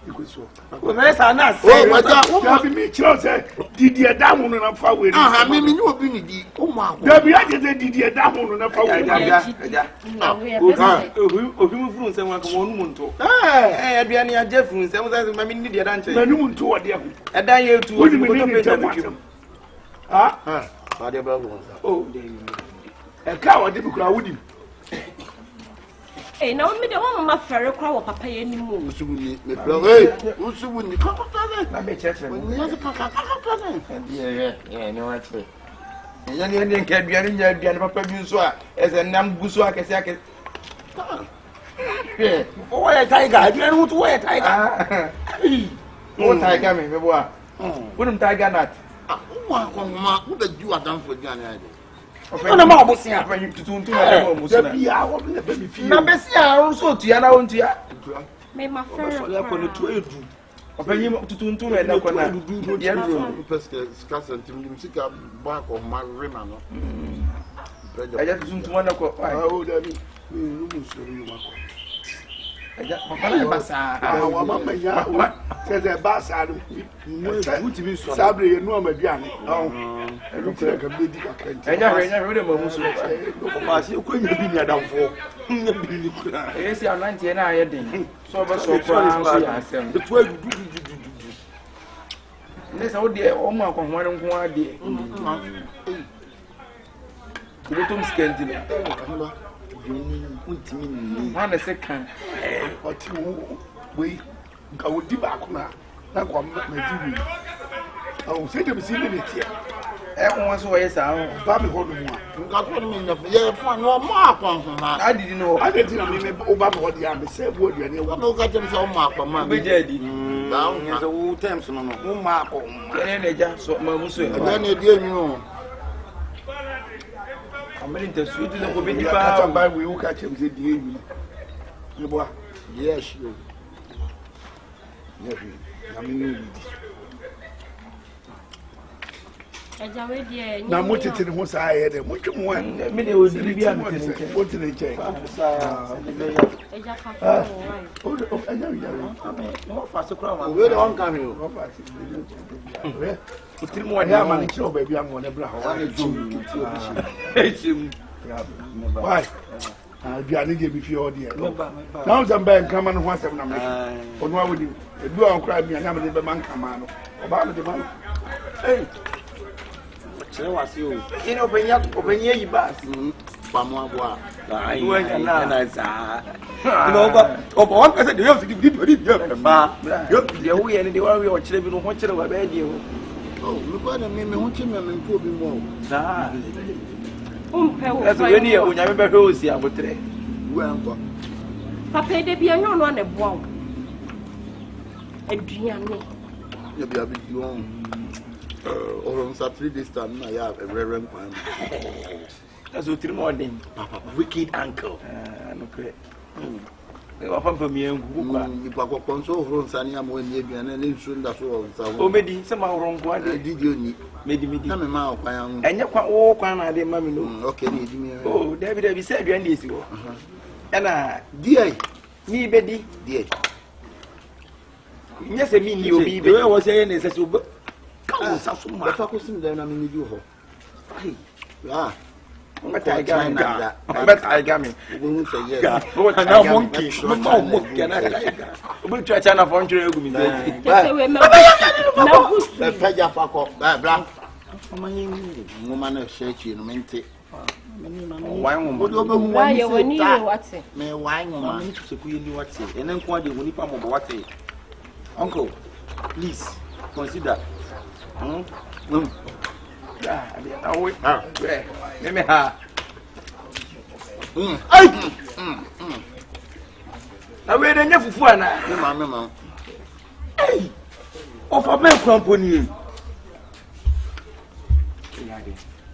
That's a nice. Oh, me, Chelsea. Did you down on a far away? I mean, you will be the Oma. There be I did you down on a far away. Who someone from one month? Eh, Adriana Jeffrey, some of my mini did answer. No one to what you and I you to what you ah, oh, a cow didn't cry with you. Eh, now me the one my ferry crowd papa anymore. Who's wouldn't come up? I may check when you yeah, no, actually. And you can't be any papa Busua as a nam Busua can say. Oh, a tiger, you know to wear a tiger. Oh, tiger, me, boy. Wouldn't tiger not? Who the you are done for Jan? I'm not saying I'm going to do also to your own dear. May my friend open you to do to back of my rim. I just don't want to go. I hold that. Says a bass. I don't be Sabri and no Mediani. I look like a big. I never read a moment. You couldn't be a down for. Yes, you're 90 and I didn't. So, the 12. This old dear, Oma, one on day. Little scandal. One a second. Or two. We go deep back now. That's what my duty. I will say to be seen it here. Everyone's ways are Bobby Holden. Got one minute of year for no mark on him. I didn't know. I didn't know Obama what the army said. What you know, got him some mark on my daddy. Down as a old time, so no mark on any just so my muscle. Then you didn't know. I'm ready to shoot in the Mpe by we will catch him. Yes, sure. I mean, now, what it was I had a much more. Many would be able to put in a check. I know fast crowd. Where don't come here? Put him one man, baby. I'm going to why? I'll be an idiot before dear. Now, some bank come and once I'm not. But why would you? Do I cry me and have a man come on? About the man. Hey. You know, when you pass, Pamwa, I know, but one person you have to give it. You're way and the worry or children watch it over bed. You oh, look at me, watching them improving more. That's when you never go see. I would say, well, Papa, they be a no one a bomb. And Gianni, you'll be a bit wrong. Or on Saturday this time, I have a reverend man. That's what you're morning, Papa, wicked uncle. Okay. wa pampa mi engu kwa ipa ko konso horo nsane ya mo ni aduane ne nsu nda so o nsa o medi se ma horo nko ade didi oni medi na me ma okwan an enye kwa wo kwa na ade ma mi no okay ni di mi oh David se aduane esi ho ena die ni bedi die nye se mi ni obi be we wo se ye ne se so ka sa so ma fa ko sim da na mi ni di ho ai ya Mata igami. Mata igami. Bunu se ye. Na monkey. Mama monkey na igami. Obi twa cha na fon twere egu mi dey. Kese we me. Na gusu. Peja fa ko. Bra. Mama yin mu ma na shechi no mente. Wan wo. Odo be hu wani wani ye wate. Me wan wo ma. Mama tu se ku yeli wate. Ene nko ade woni pa mo bo wate. Uncle, please consider. Yeah, I wait. Let me ha. I wait and you for na. Mama. Hey. Of a man company.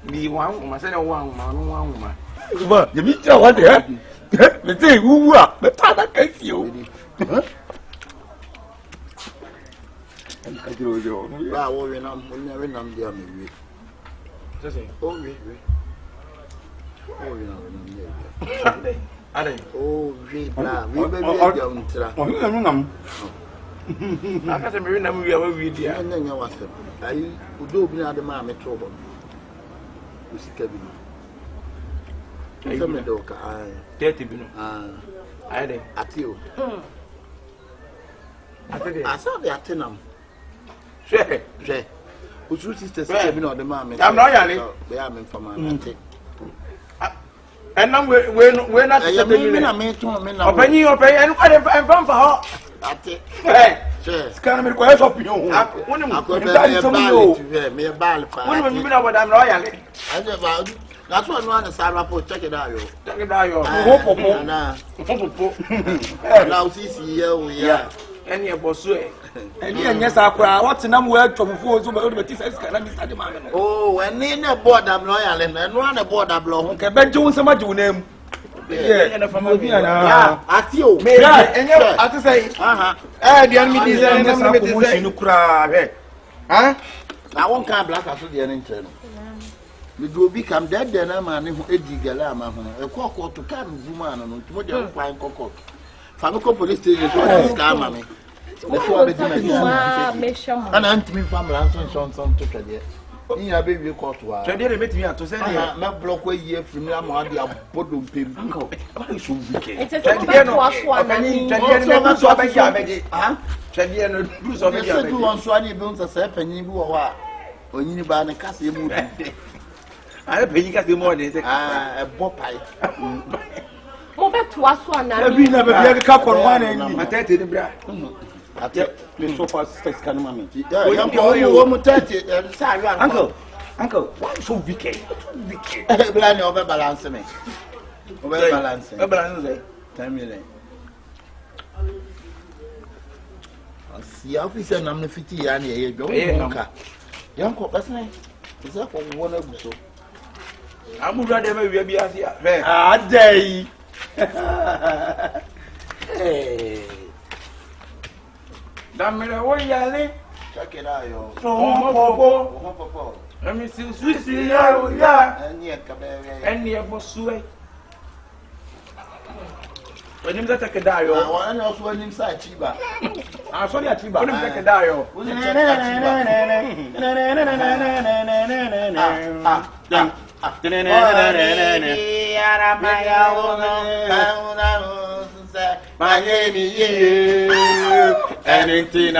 Me one, my son one, man. But you meet your what there? The thing who are the father can you. I do you. Ba wo we nam dia me. Oh, oui. Oh, oui, oh, oui, blah. We be down tra. I can't remember we are with you. And then you was I do be na the ma me trouble. You see Kevin. Some do ka ai 30 bino. I dey. Atio. I saw the atenam. Share. Usu sisters say be no the ma me. I'm not yali. Be am from an. And now we're not me to me now. Open and from for her. Ate. Sure. Scan me request of you. Me a ball pa. When you know what I'm royally. I never. That's what one is rapport. Check it out, yo. Check it out, yo. Now see yeah. Any of us and yes, I cry. What's the number of Fufuo Ashtown? Oh, and in a board I'm loyal and run a board I blow. Okay, but doing so much name. Yeah, from at you. Maybe, and you have to say, the enemy is a cry. Huh? I won't come black as the internal. We do become dead, then I'm an edgy galama, a cock to come woman and to what you're flying cock. Famiko police station is scam me. And Anthony from Lanson to Tradia. In your baby court, Tradia met me to say, not block away here from Yamadia Bodum Pim. It's a second one. Tradia, on Swanny Bones a serpent, you are when you buy a castle movie. I pay you got the morning, a bop pipe. Mo be to aso na we never be a couple one and attended the bra. Me so far sex can mama. You 30 Uncle, why so wicked? Blind over balance me. Over balance. Balance 10 million. See officer na me 50 year na ye go. Yanko person. Is that for one of so. I'm rather we be as here. Day. Damn it, what yale? Check it out, yo. So, let me see, sweet, yeah, and near Bosue. When him take a dial, I want to know when inside Chiba. I saw that Chiba, take a dial. My name is anything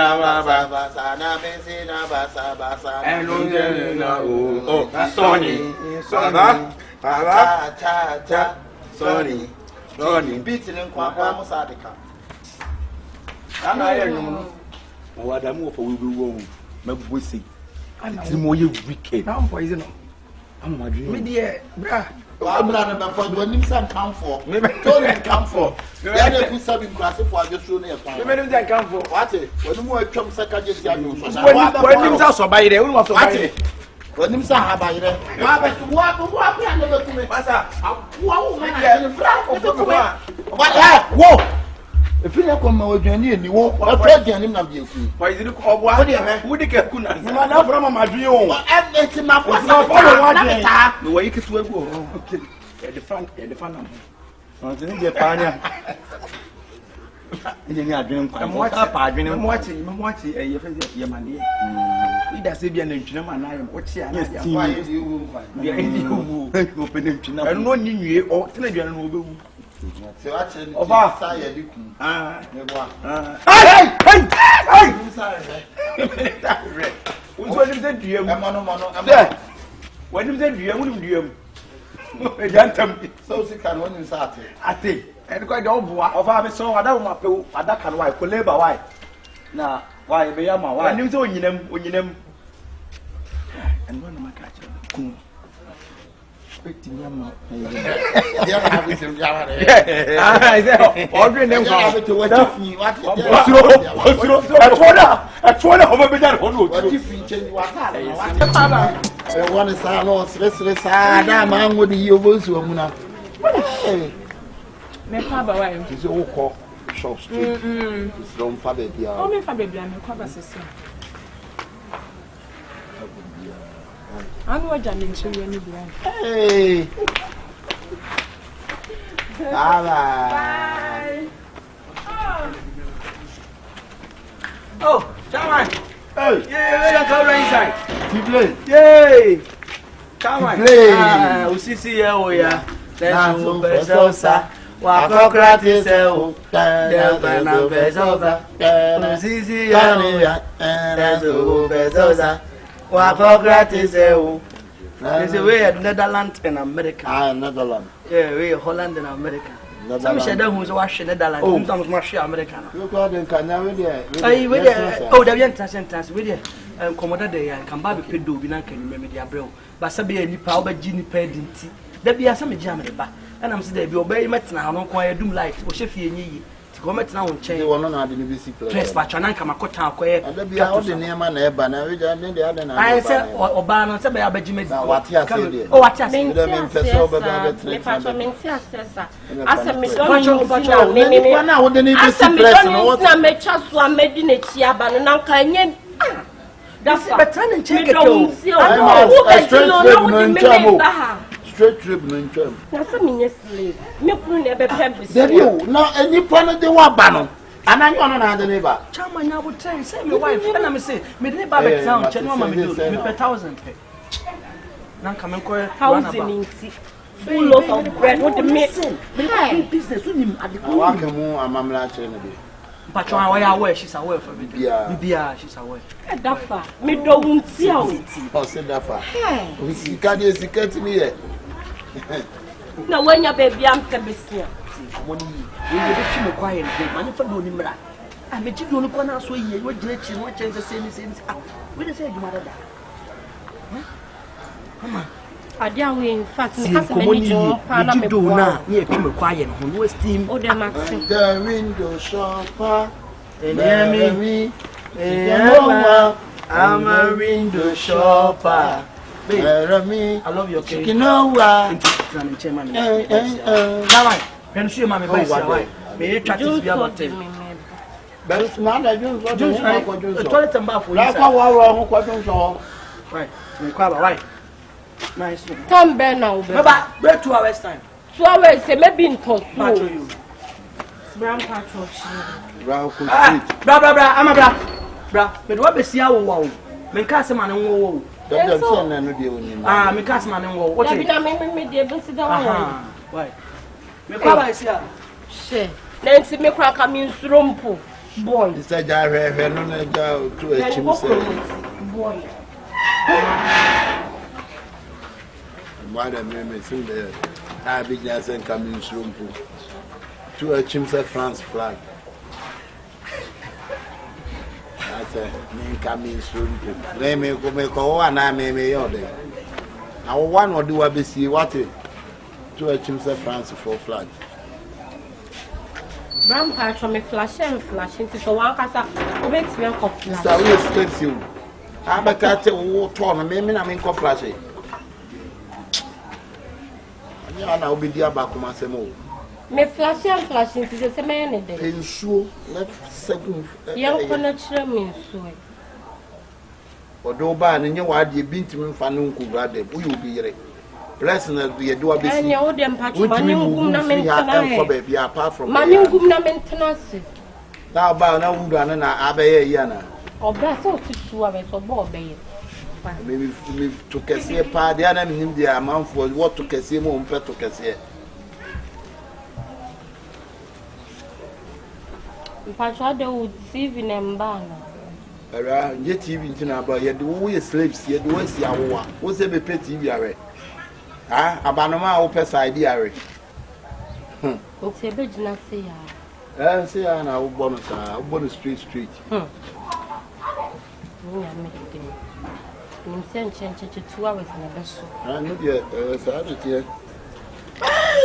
Sonny, beating and Quapa Musadika. And I know what I'm more for we will go see. I'm more wicked. I'm poison. I'm my dream. Dear, brah. I'm not about when you come for. Maybe don't come for. The other two serving class for just show me a time. Maybe they come for what? When more come second, just when you also buy the one of the when you have by there. What? Never to me, Master. Whoa! If you come with you, walk a friend and him not be. Why is it called what? Would you get Kuna? You are not from my dream. It's my The way you could go. Okay. At the front, at the front. I'm watching a Yamani. It does be an engineer and I am watching. Why you open him and one you or Telegram. So actually, of our when you said you so sick and when you started. I think. And quite over of our so I don't want to that can why labor why. Now, why be a man? Why you doing them when you them? And one of my catcher. Ordering them to what one is man with the Yovos woman. Me papa why? It's all called shop street. It's from Fabia. Oh, me Fabia, me papa sister. I know what Jamin show you any blind. Hey. Bye. Oh, Chairman. Hey, yeah, come inside. Play. Yay. Come on. Play. We see here, oh yeah. Let's go, Bezosa. Wakokrati seo, Delta Bezosa. We see here, let's go, Bezosa. Wakokrati seo. There's a way at Netherlands and America. Netherlands. Yeah, we Holland and America. Some said that who's watching Netherlands, some was America. You got in Canada. Oh, the sentence with you. Commodore day and come back with Pedu, Binan can remember the Abril. But Sabi and Nipa over Gini Pedinti. There be a some Germany back. And I'm saying, be obey Metna, I don't quite do light, or Sheffy and ye. To come at now and change one on the BBC press, but I come a cotton quay. And there be out the name and Ebba, and the other. I said, or Ban, said, I bet you made what you said. Oh, what you said, straight trip in term. That's a minute slave. Me put never pebbles. You now any planet they want banner. And I don't know the neighbor. Chairman, I would tell you, say, my wife, and I'm saying, me neighbor back town, Chenoma, me do, me per 1,000 pay. Now come and call housing full loaf of bread with the meat. Business with him at the Wakamu, I'm Mamla. Patron, why are she's away for me? Yeah, she's away. That far. Me don't see how it is. Oh, say that far. We can't get me here. Now, when your baby, I'm Cabessia. When you get quiet, money for doing that. I bet you don't want to say you're ditching what chance the same since. We just said you mother. Come on. I dare we in fact see you do now. Yeah, come quiet. Who was team? Oh, the window shopper. And me. I'm a window shopper. I love your cake. You know what? Can she mammy boys away? May you try to be about it? But it's not a toilet and bath for you. Right, right. Nice. Come back now. Wait 2 hours time. 2 hours, maybe in talk. Brown patrol. Bra, I'm a bra. But what is your wow? Make us a man and woe. Ah, make us man and woe. What did I make me able to sit down? Why? Make us here. She. Nancy make her come in Rumpo. Boy. It's a jar to a chimney. Boy. Why the name through the Abidjan and coming room to a chimney France flag. That's a name coming soon. They may go make one, I may all day. Now, one or do I be see what it to a chimney France for flag. Brown patch from a flash and flash into so one casa makes me a cop. So we expect you. I'm a cat who torn, maybe I'm in cop flashing. I will be dear back to my semo. Me flashing to say man day. Pensuo left second. Young connection means so. Odo ba ne nye wa de bintimi mfa no nkubra de wo you be yere. Blessing na ye do abesi. And you dem patch money ngum na mentena. Apart from money ngum na maintenance. Now ba na wudu ana na abeye yi ana. Obra so tutu abe so bo obeye. Maybe to kese pa de ana nim de amanfo what to kese mo mpe to kese. Mpatwa de wo TV na mba na. Ara nje TV ntina ba ye de wo ye slaves ye de wo si awoa. Wo se be pay TV are. Ah abanoma wo pesa idea are. O se be jina se ya. Se ya na wo bonus wo bonus street. Ni ame de. Ni senche 2 hours na beso. No de sa de tie.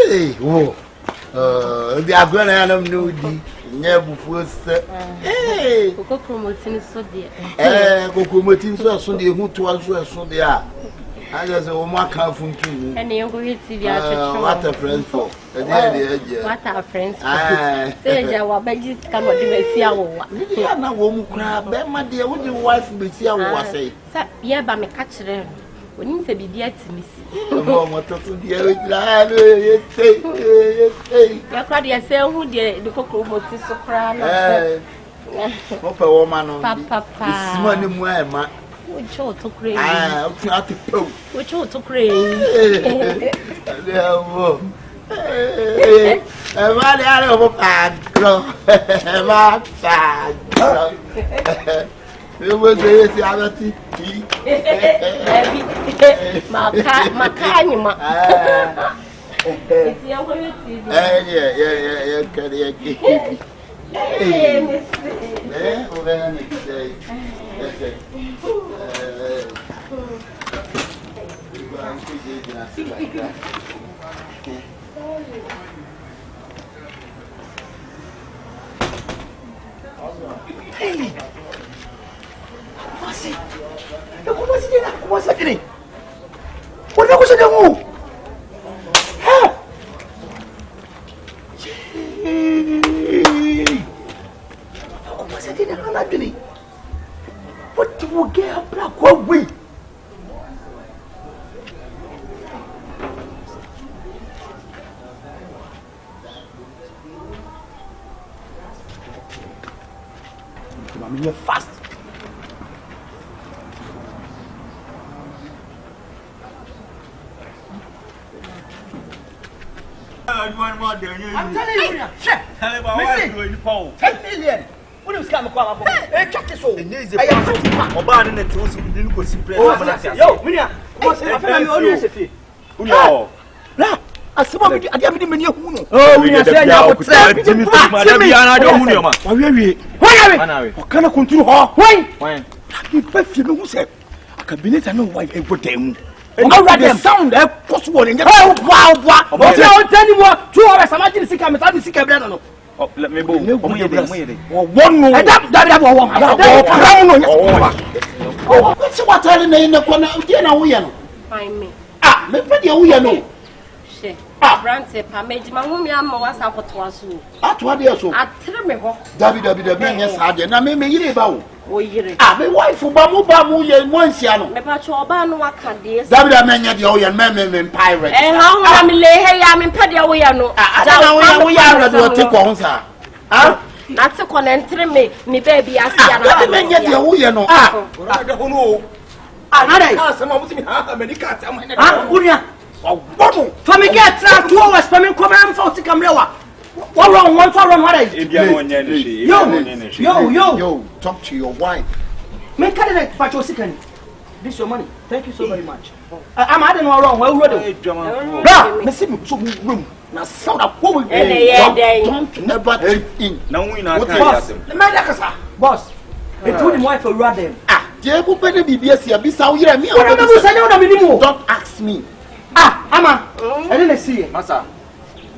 Hey, wo. The agwana ya nam no di. Nye bufuo se. Eh, koko promoting so de. Koko promoting so de hu to so de a. I just o ma kan funtu ni. And you go hit TV a church. What a friend for. What a friends for. Say ja wa bagis kan o de be sia wo wa. Ya na wo mu kra be ma de wo de wife be sia wo wa say. Sa ye ba me ka kire. Oni se bibia timisi. Mo mo to de e la no ye say. Ya kwa de se hu de koko moti so kra na. Mo pe wo ma no. Papa. Isima ni mu e ma. Which to crazy. O tu ati po. Which to crazy. Levo. Vale, ale o pagro. Ma pagro. Eu vou dizer esse abati. Maka anima. Esse é o que eu quero aqui. O velho me Hey! Você? Eu comecei a começar aqui. O negócio de um. Eu comecei a ter nada aqui. What you get up like what we? I'm here fast. I'm telling you, chef. Listen, 10 million. What is coming? Hey, check this out. I am so Oba na te osi bi nko si press. Yo, minia. Come say after me only sefi. Uno. La, asema bi ade am ni meni hu no. Oh, minia say anya ko tre. Jimmy Smith ma da bi ana do hu no ma. Wa wie. Why? O kana kontinu ho. Why? Bi pa fi me hu se. Akabenezer no wife e godam. The sound e koso won nje. Wow. O say on tell me 2 hours imagine sika me say sika bre no. Let me go. One no. That crown no. What's what are in the corner? Na wo ye no. Find me. Ah, me pe de wo ye no. She. Brante pa meji ma hu mi am wa sa koto aso. Atwa de so. Atre me ho. Dabi nye sa de na me yire ba wo. O yire. Ah, me wife ba mu ye mo ansia no. Me pa cho oba no aka de. Dabi me nya de wo ye me pirate. Ha hu na me le he ya me pe de wo ye no. Ada wo ya ra do te ko hunsa. Ah? Na te ko na entre me baby asia na. Me nya de wo ye no. Ah. Ada ho no. Ah, na dai. Ah, sama mutimi ha America ta ma. Ah, unia. What? For me get 2 hours for me come am for camera. What wrong? What are you? Yo, talk to your wife. Make it for your second. This your money. Thank you so very much. I'm adding no wrong. Well, bro, me see me to room. Now sound up what we don't never take in. Now we not boss. It told him wife for rather. Ah, Jebu pene BBS ya bisa uyira mi. Don't ask me. Ah, Ama. I didn't see it. Masa.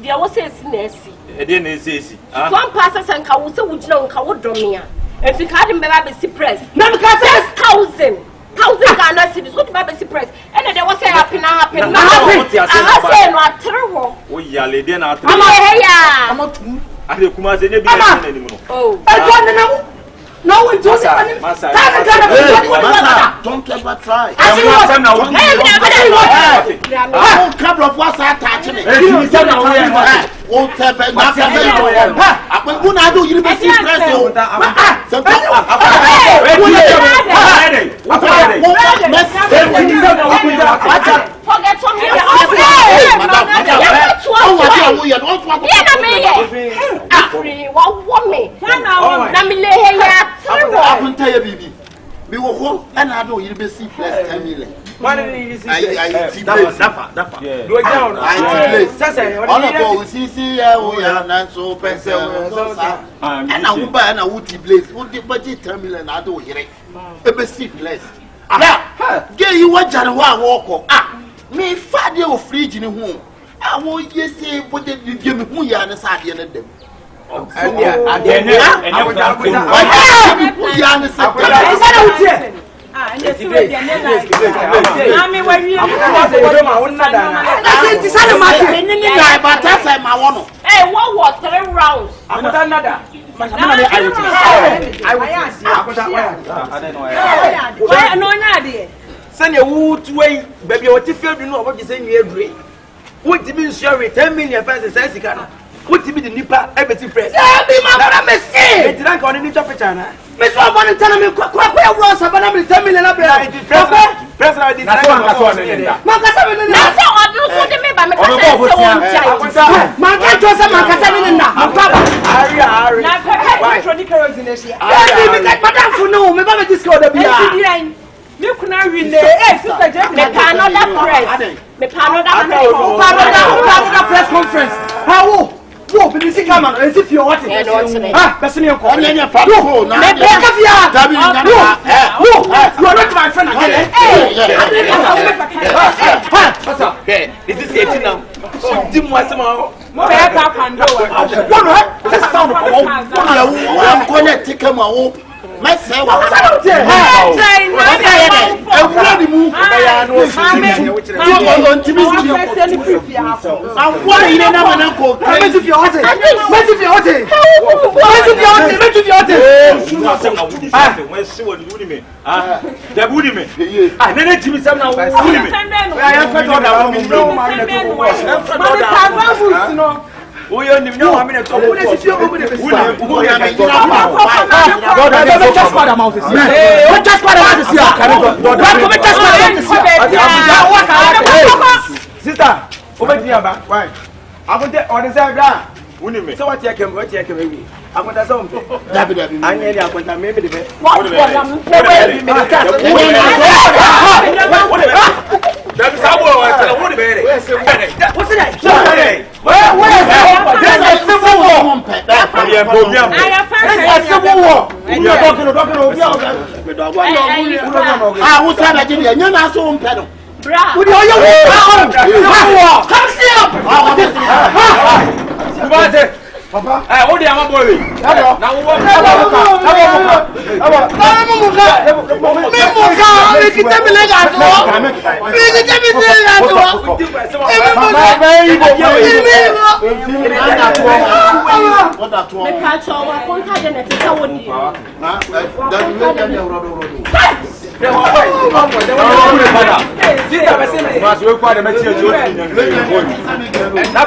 There was a sinesi. I didn't say. One passes and Kawusa would know Kawodomia. And if you can't remember the press. No, because 1,000 Ghana cedis. What about the press? And there was a happy no atrho o ya le de na atrho ama he ya ade kuma se ne bi na ni mu no oh no one to say masa don't ever try couple of what's attached me o tebe na ka be apo na do yiri be stress o forget from me we will go and I do you be see plus 10 million. Why did you see Dafa. Do again. I see we are not so pencil. And I will buy and I would place. Would the budget 10 million? I do here. A be see plus. Yeah, get you what Janwa walk. Me father your fridge in home. I won't just say what they give me who you are the side of them. And send your wood way, baby. What if you know what you say? You agree? What do you mean, Sherry? 10 million pesos, says what to be the Nnipa everything press? Yeah, be my brother, me see. It didn't go on the Interpersonal. Miss one want to tell me, quack, Ross, about 10 million. Press like this. That's what I'm saying. That's how I do for the member. Man, can't trust a man, because I'm in Ari. Madam, for no, me baby disco the beer. You could not win the sister Jeff. Me another press. Me another press conference. How? Whoa, but this is come on. As if you're watching. Ah, that's me. I'm going to fight. No, no. You are not my friend again. What's up? Okay, this is 18 now. Oh, Tim was somehow. That's sound of I'm going to take him out. Myself, we only know how many talk. Who is if you open the just what amount is here. What just what amount is here. Sister, over here, why? I'm going to on the side. So what you can maybe. I'm going to something. I'm going to maybe the what that's how what better. What's it? Where's there's a civil war. There's a civil war. We are talking. I was trying to give you a new Asem Mpe. With your come see Papa, what do you want, boy? Now,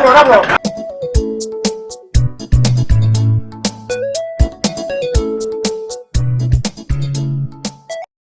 what